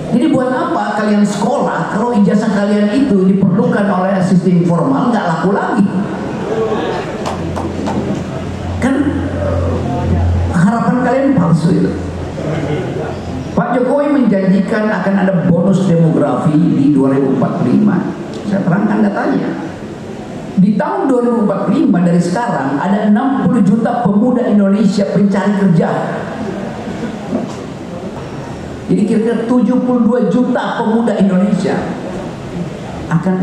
Jadi buat apa kalian sekolah kalau ijazah kalian itu diperlukan oleh sistem formal, nggak laku lagi? Kan harapan kalian palsu itu. Pak Jokowi menjanjikan akan ada bonus demografi di 2045. Saya terangkan datanya. Di tahun 2045 dari sekarang ada 60 juta pemuda Indonesia pencari kerja. Jadi kira-kira 72 juta pemuda Indonesia akan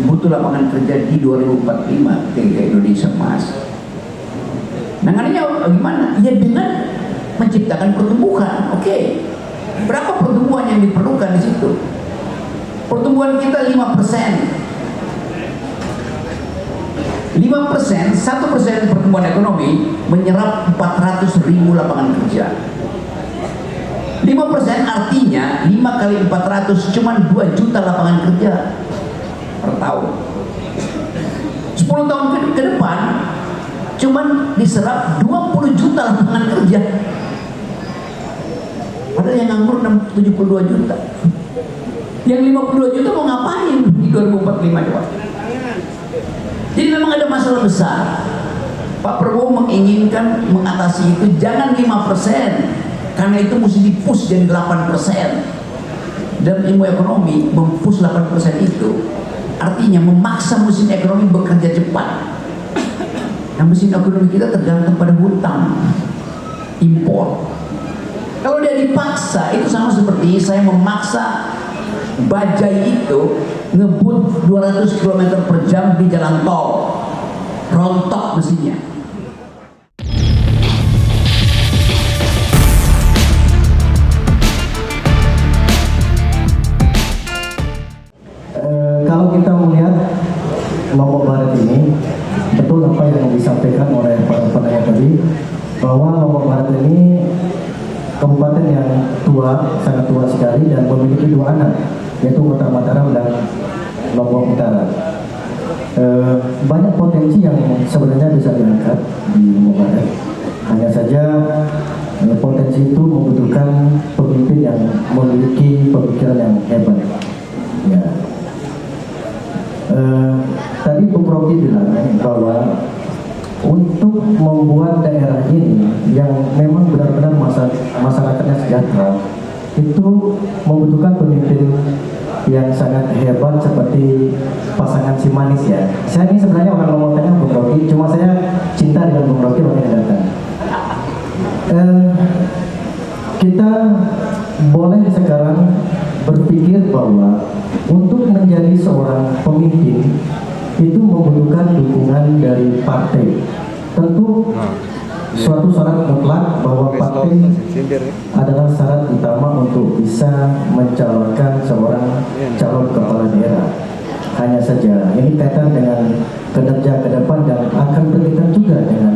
butuh lapangan kerja di 2045 ketika Indonesia emas. Nangannya gimana? Ya dengan menciptakan pertumbuhan. Oke. Berapa pertumbuhan yang diperlukan di situ? Pertumbuhan kita 5%. 5%, 1% pertumbuhan ekonomi menyerap 400.000 lapangan kerja. 5% artinya 5 kali 400 cuma 2 juta lapangan kerja per tahun. 10 tahun ke depan cuma diserap 20 juta lapangan kerja. Padahal yang nganggur 72 juta. Yang 52 juta mau ngapain di 2045 coba? Jadi memang ada masalah besar. Pak Prabowo menginginkan mengatasi itu jangan 5%. Karena itu mesti di-push jadi 8%. Dan ilmu ekonomi mem-push 8% itu artinya memaksa mesin ekonomi bekerja cepat. Nah, mesin ekonomi kita tergantung pada hutang impor. Kalau dia dipaksa, itu sama seperti saya memaksa bajai itu ngebut 200 km per jam di jalan tol, rontok mesinnya. Kalau kita melihat Lombok Barat ini, betul apa yang disampaikan oleh para penanya tadi, bahwa Lombok Barat ini kabupaten yang tua, sangat tua sekali dan memiliki 2 anak, yaitu Kota Mataram dan Lombok Utara. Banyak potensi yang sebenarnya bisa diangkat di Lombok Barat. Hanya saja potensi itu membutuhkan pemimpin yang memiliki pemikiran yang hebat. Ya. Tadi Bung Rocky bilang bahwa untuk membuat daerah ini yang memang benar-benar masyarakatnya sejahtera itu membutuhkan pemimpin yang sangat hebat seperti pasangan si manis ya. Saya ini sebenarnya orang Lombok Tengah Bung Rocky, cuma saya cinta dengan Bung Rocky makanya datang. Kita boleh sekarang berpikir bahwa untuk menjadi seorang pemimpin itu membutuhkan dukungan dari partai. Tentu suatu syarat mutlak bahwa partai adalah syarat utama untuk bisa mencalonkan seorang calon kepala daerah. Hanya saja ini kaitan dengan kinerja ke depan dan akan berkaitan juga dengan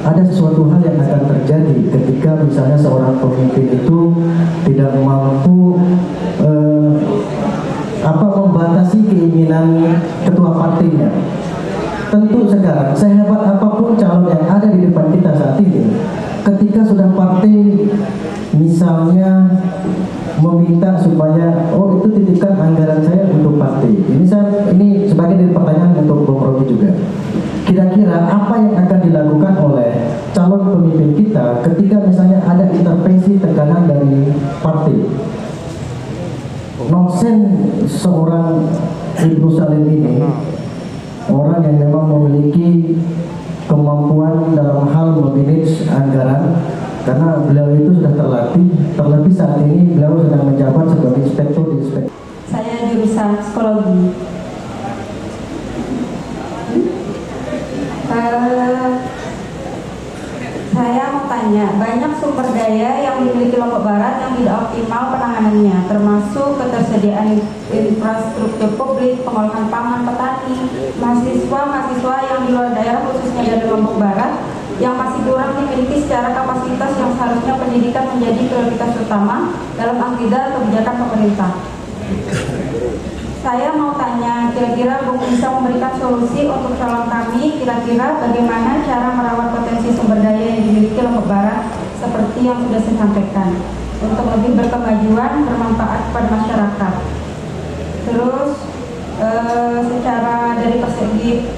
ada sesuatu hal yang akan terjadi ketika misalnya seorang pemimpin itu tidak mampu membatasi keinginan ketua partainya. Tentu sekarang sehebat apapun calon yang ada di depan kita saat ini, ketika sudah partai misalnya meminta supaya itu titipkan anggaran saya untuk partai. Ini sebagai dari pertanyaan untuk Bung Rocky juga. Kira-kira apa yang akan dilakukan oleh calon pemimpin kita ketika misalnya ada intervensi tekanan dari partai? Nonsen seorang Ibnu Salim ini orang yang memang memiliki kemampuan dalam hal memanage anggaran karena beliau itu sudah terlatih, terlebih saat ini beliau sedang menjabat sebagai inspektur di inspektur. Saya jurusan psikologi. Saya mau tanya, banyak sumber daya yang dimiliki Lombok Barat yang tidak optimal penanganannya, termasuk ketersediaan infrastruktur publik, pengolahan pangan petani, mahasiswa yang di luar daerah khususnya dari Lombok Barat yang masih kurang dimiliki secara kapasitas yang seharusnya pendidikan menjadi prioritas utama dalam agenda kebijakan pemerintah. Saya mau tanya, kira-kira Bung bisa memberikan solusi untuk calon kami, kira-kira bagaimana cara merawat potensi sumber daya yang dimiliki Lombok Barat seperti yang sudah saya sampaikan untuk lebih berkemajuan, bermanfaat kepada masyarakat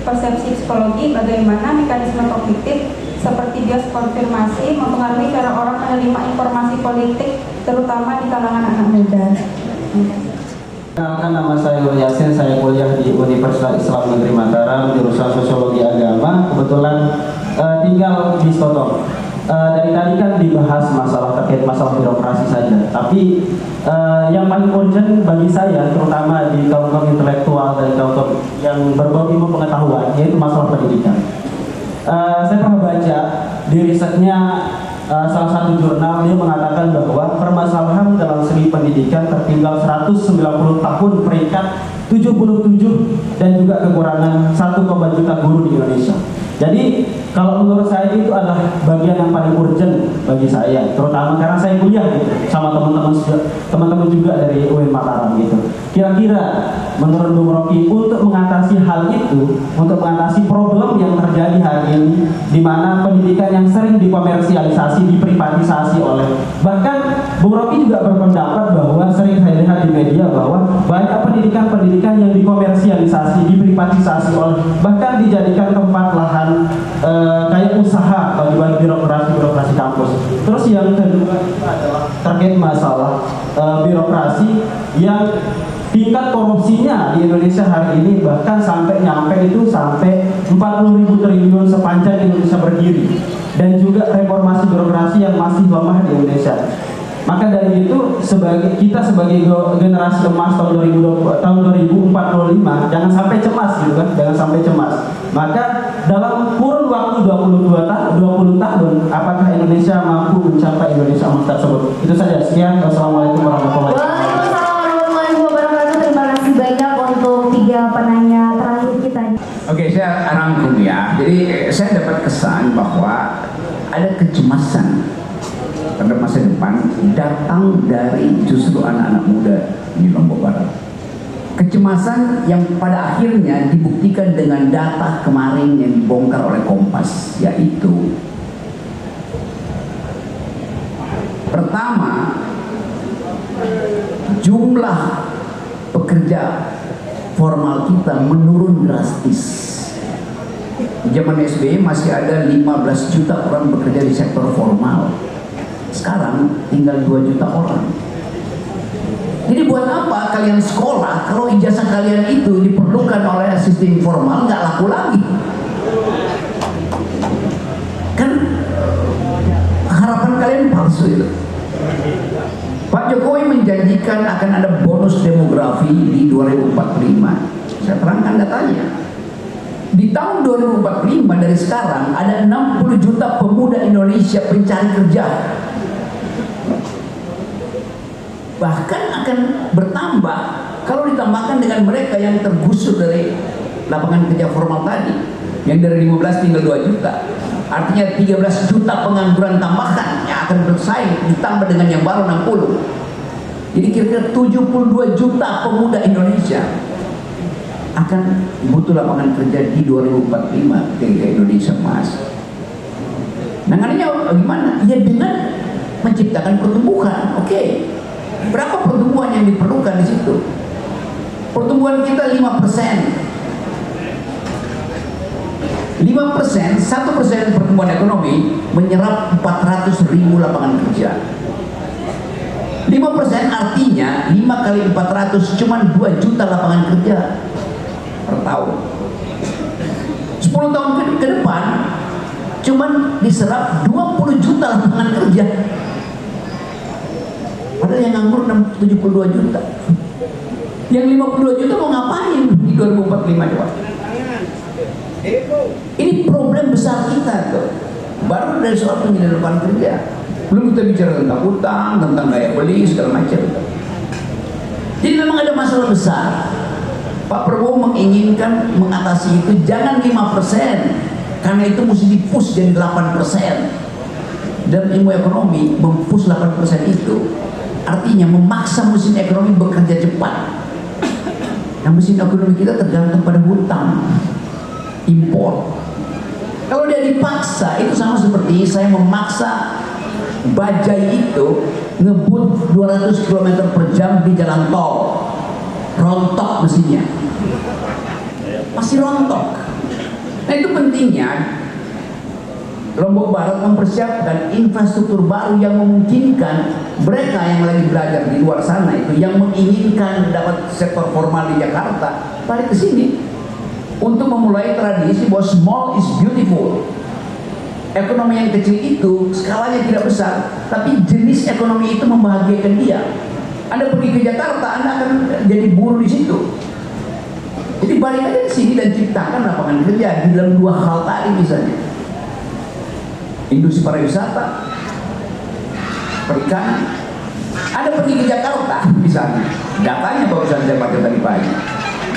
persepsi psikologi, bagaimana mekanisme kognitif seperti bias konfirmasi mempengaruhi cara orang menerima informasi politik, terutama di kalangan anak muda. Perkenalkan, nama saya Nur Yasin, saya kuliah di Universitas Islam Negeri Mataram, jurusan Sosiologi Agama. Kebetulan tinggal di Soto. Dari tadi kan dibahas terkait masalah birokrasi saja. Tapi yang paling urgent bagi saya, terutama di kaum-kaum intelektual dan kaum yang berbau ilmu pengetahuan, yaitu masalah pendidikan. Saya pernah baca di risetnya salah satu jurnal, dia mengatakan bahwa permasalahan dalam segi pendidikan tertinggal 190 tahun peringkat 77 dan juga kekurangan 1 juta guru di Indonesia. Jadi kalau menurut saya itu adalah bagian yang paling urgent bagi saya, terutama karena saya kuliah gitu sama teman-teman juga dari UIN Mataram gitu. Kira-kira menurut Bung Rocky, untuk mengatasi hal itu, untuk mengatasi problem yang terjadi hari ini, di mana pendidikan yang sering dikomersialisasi, diprivatisasi oleh, bahkan Bung Rocky juga berpendapat bahwa sering saya lihat di media bahwa banyak pendidikan yang dikomersialisasi, diprivatisasi oleh, bahkan dijadikan tempat lahan kayak usaha bagi birokrasi kampus. Terus yang kedua adalah terkait masalah birokrasi yang tingkat korupsinya di Indonesia hari ini bahkan sampai 40.000 triliun sepanjang Indonesia berdiri, dan juga reformasi birokrasi yang masih lemah di Indonesia. Maka dari itu kita sebagai generasi emas tahun 2045 jangan sampai cemas gitu kan, jangan sampai cemas. Maka dalam kurun waktu 20 tahun apakah Indonesia mampu mencapai Indonesia emas tersebut? Itu saja, sekian. Wassalamualaikum warahmatullahi wabarakatuh. Waalaikumsalam warahmatullahi wabarakatuh. Terima kasih banyak untuk 3 penanya terakhir kita. Oke, saya rangkum ya. Jadi saya dapat kesan bahwa ada kecemasan pada masa depan datang dari justru anak-anak muda di Lombok Barat. Kecemasan yang pada akhirnya dibuktikan dengan data kemarin yang dibongkar oleh Kompas, yaitu pertama, jumlah pekerja formal kita menurun drastis. Zaman SBY masih ada 15 juta orang bekerja di sektor formal. Sekarang tinggal 2 juta orang. Jadi buat apa kalian sekolah kalau ijazah kalian itu diperlukan oleh sistem formal, nggak laku lagi? Kan harapan kalian palsu itu. Pak Jokowi menjanjikan akan ada bonus demografi di 2045. Saya terangkan datanya. Di tahun 2045 dari sekarang ada 60 juta pemuda Indonesia pencari kerja. Bahkan akan bertambah kalau ditambahkan dengan mereka yang tergusur dari lapangan kerja formal tadi, yang dari 15 tinggal 2 juta. Artinya 13 juta pengangguran tambahan yang akan bersaing ditambah dengan yang baru 60. Jadi kira-kira 72 juta pemuda Indonesia akan butuh lapangan kerja di 2045 ketika Indonesia emas. Nangannya gimana? Ya dengan menciptakan pertumbuhan. Oke. Berapa pertumbuhan yang diperlukan di situ? Pertumbuhan kita 5%. 5%, 1% pertumbuhan ekonomi menyerap 400.000 lapangan kerja. 5% artinya 5 kali 400 cuma 2 juta lapangan kerja per tahun. 10 tahun ke depan cuma diserap 20 juta lapangan kerja. Padahal yang nganggur 72 juta. Yang 52 juta mau ngapain di 2045 coba? Ini problem besar kita tuh. Baru dari soal penyediaan lapangan kerja. Belum kita bicara tentang utang, tentang daya beli, segala macam. Jadi memang ada masalah besar. Pak Prabowo menginginkan mengatasi itu jangan 5%. Karena itu mesti dipush jadi 8%. Dan ilmu ekonomi mempush 8% itu artinya memaksa mesin ekonomi bekerja cepat. Nah, mesin ekonomi kita tergantung pada hutang, impor. Kalau dia dipaksa, itu sama seperti saya memaksa bajai itu ngebut 200 km per jam di jalan tol. Rontok mesinnya. Masih rontok. Nah itu pentingnya Lombok Barat mempersiapkan infrastruktur baru yang memungkinkan mereka yang lagi belajar di luar sana itu, yang menginginkan dapat sektor formal di Jakarta, balik ke sini untuk memulai tradisi bahwa small is beautiful. Ekonomi yang kecil itu skalanya tidak besar, tapi jenis ekonomi itu membahagiakan dia. Anda pergi ke Jakarta, Anda akan jadi buruh di situ. Jadi balik aja ke sini dan ciptakan lapangan kerja di dalam dua hal tadi, misalnya industri pariwisata, perikanan. Ada pergi ke Jakarta misalnya, datanya barusan saya baca tadi pagi,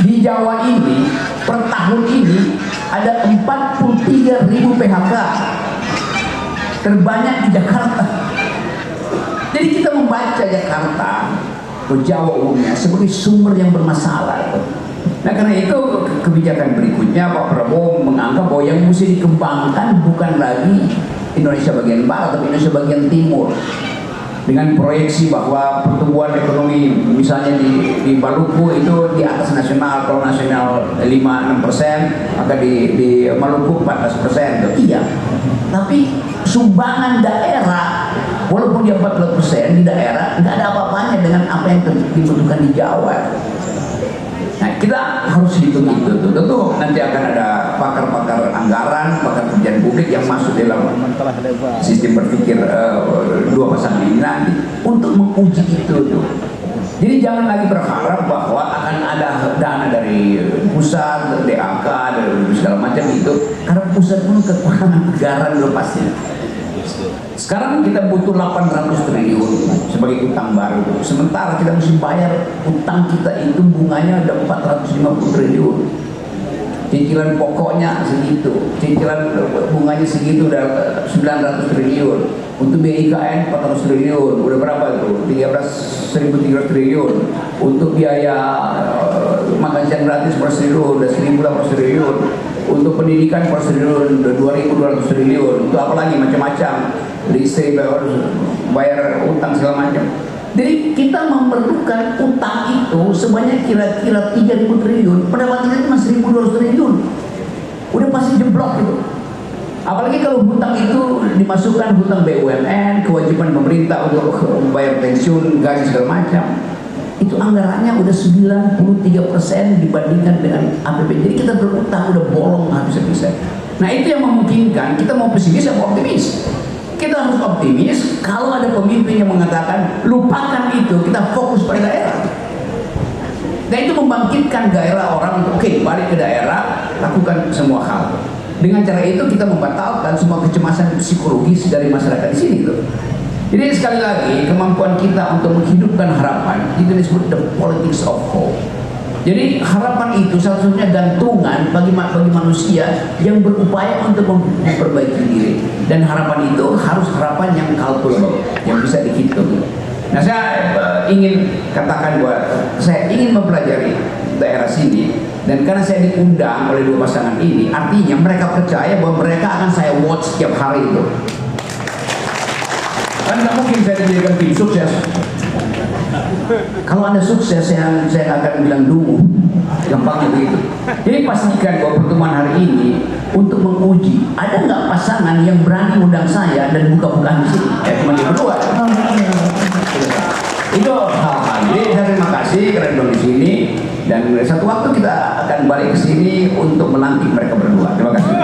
di Jawa ini per tahun ini ada 43.000 PHK, terbanyak di Jakarta. Jadi kita membaca Jakarta atau Jawa umumnya sebagai sumber yang bermasalah. Nah karena itu kebijakan berikutnya Pak Prabowo menganggap bahwa yang mesti dikembangkan bukan lagi Indonesia bagian barat, tapi Indonesia bagian timur, dengan proyeksi bahwa pertumbuhan ekonomi misalnya di Maluku itu di atas nasional. Kalau nasional 5-6%, maka di Maluku 14%. Iya, tapi sumbangan daerah walaupun dia 14% di daerah, nggak ada apa-apanya dengan apa yang dibutuhkan di Jawa. Nah kita harus hitung itu. Tentu nanti akan ada pakar-pakar anggaran, pakar kerjaan publik yang masuk dalam sistem berpikir dua pasangan ini nanti untuk menguji itu tuh. Jadi jangan lagi berharap bahwa akan ada dana dari pusat, DAK, dari segala macam itu, karena pusat pun kekurangan anggaran loh pasti. Sekarang kita butuh 800 triliun sebagai utang baru, sementara kita mesti bayar utang kita itu bunganya ada 450 triliun. Cicilan pokoknya segitu, cicilan bunganya segitu, udah 900 triliun. Untuk BIKN 400 triliun, udah berapa itu? 1.300 triliun. Untuk biaya makan siang gratis per triliun, udah 1.800 triliun. Untuk pendidikan per triliun, udah 2.200 triliun. Untuk apa lagi macam-macam, listrik, bayar utang segala macam. Jadi kita memerlukan utang itu sebanyak kira-kira 3.000 triliun, pendapatannya cuma 1.200 triliun. Udah pasti jeblok itu. Apalagi kalau hutang itu dimasukkan hutang BUMN, kewajiban pemerintah untuk membayar pensiun, gaji segala macam. Itu anggarannya udah 93% dibandingkan dengan APBN. Jadi kita berutang udah bolong habis-habisan. Nah itu yang memungkinkan kita mau pesimis atau optimis. Kita harus optimis kalau ada pemimpin yang mengatakan lupakan itu, kita fokus pada daerah. Dan itu membangkitkan gairah orang untuk oke, balik ke daerah, lakukan semua hal. Dengan cara itu kita membatalkan semua kecemasan psikologis dari masyarakat di sini tuh. Jadi sekali lagi kemampuan kita untuk menghidupkan harapan itu disebut the politics of hope. Jadi harapan itu satu-satunya gantungan bagi manusia yang berupaya untuk memperbaiki diri. Dan harapan itu harus harapan yang calculable, yang bisa dihitung. Nah saya ingin katakan bahwa saya ingin mempelajari daerah sini. Dan karena saya diundang oleh dua pasangan ini, artinya mereka percaya bahwa mereka akan saya watch setiap hari itu. Kan nggak mungkin saya dijadikan tim sukses. Kalau Anda sukses, saya akan bilang dulu, gampangnya begitu. Jadi pastikan bahwa pertemuan hari ini untuk menguji ada nggak pasangan yang berani undang saya dan buka-bukaan di sini. Ya cuma dia berdua. Itu hal-hal. Jadi saya terima kasih karena duduk di sini dan satu waktu kita akan balik ke sini untuk melantik mereka berdua. Terima kasih.